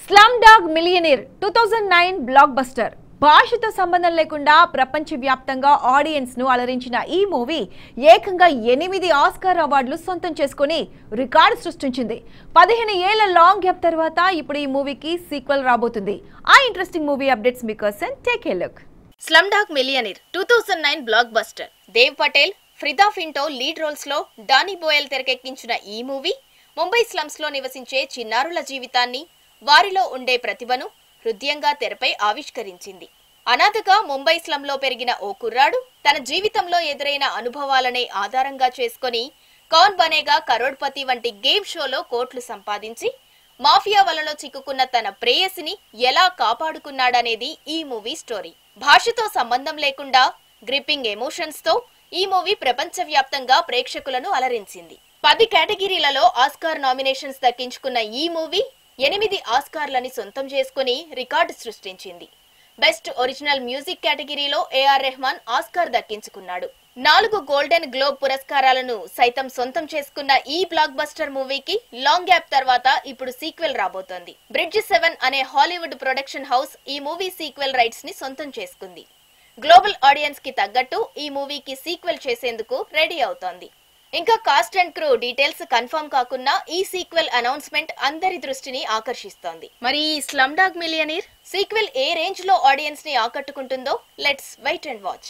Slum dog millionaire 2009 block buster భాషతో సంబంధం లేకుండా ప్రపంచవ్యాప్తంగా ఆడియన్స్ ను అలరించిన ఈ మూవీ ఏకంగా 8 ఆస్కార్ అవార్డులు సొంతం చేసుకుని రికార్డు సృష్టించింది. 15 ఏళ్ల లాంగ్ గ్యాప్ తర్వాత ఇప్పుడు ఈ మూవీకి సీక్వెల్ రాబోతుంది. ఆ ఇంట్రెస్టింగ్ మూవీ అప్డేట్స్ మీకోసం take a look. Slumdog millionaire 2009 blockbuster. Dev Patel, Freida Pinto lead roles లో డానీ బోయల్ తెరకెక్కించిన ఈ మూవీ ముంబై స్లమ్స్ లో నివసించే చిన్నారుల జీవితాన్ని, వారిలో ఉండే ప్రతిభను హృదయంగా తెరపై ఆవిష్కరించింది. అనాథగా ముంబై స్లమ్ లో పెరిగిన ఓ కుర్రాడు తన జీవితంలో ఎదురైన అనుభవాలనే ఆధారంగా చేసుకుని కౌన్ బనేగా కరోడ్పతి వంటి గేమ్ షోలో కోట్లు సంపాదించి మాఫియా వలలో చిక్కుకున్న తన ప్రేయసిని ఎలా కాపాడుకున్నాడనేది ఈ మూవీ స్టోరీ. భాషతో సంబంధం లేకుండా గ్రిప్పింగ్ ఎమోషన్స్ తో ఈ మూవీ ప్రపంచవ్యాప్తంగా ప్రేక్షకులను అలరించింది. 10 కేటగిరీలలో ఆస్కార్ నామినేషన్స్ దక్కించుకున్న ఈ మూవీ 8 ఆస్కార్లని సొంతం చేసుకుని రికార్డు సృష్టించింది. బెస్ట్ ఒరిజినల్ మ్యూజిక్ కేటగిరీలో ఏఆర్ రెహమాన్ ఆస్కార్ దక్కించుకున్నాడు. 4 గోల్డెన్ గ్లోబ్ పురస్కారాలను సైతం సొంతం చేసుకున్న ఈ బ్లాక్ బస్టర్ మూవీకి లాంగ్ గ్యాప్ తర్వాత ఇప్పుడు సీక్వెల్ రాబోతోంది. బ్రిడ్జ్ 7 అనే హాలీవుడ్ ప్రొడక్షన్ హౌస్ ఈ మూవీ సీక్వెల్ రైట్స్ ని సొంతం చేసుకుంది. గ్లోబల్ ఆడియన్స్ కి తగ్గట్టు ఈ మూవీకి సీక్వెల్ చేసేందుకు రెడీ అవుతోంది. ఇంకా cost and crew details confirm కాకున్నా ఈ సీక్వెల్ అనౌన్స్మెంట్ అందరి దృష్టిని ఆకర్షిస్తోంది. మరి ఈ స్లమ్ డాగ్ మిలియనీర్ సీక్వెల్ ఏ రేంజ్ లో ఆడియన్స్ ని ఆకట్టుకుంటుందో లెట్స్ వెయిట్ అండ్ వాచ్.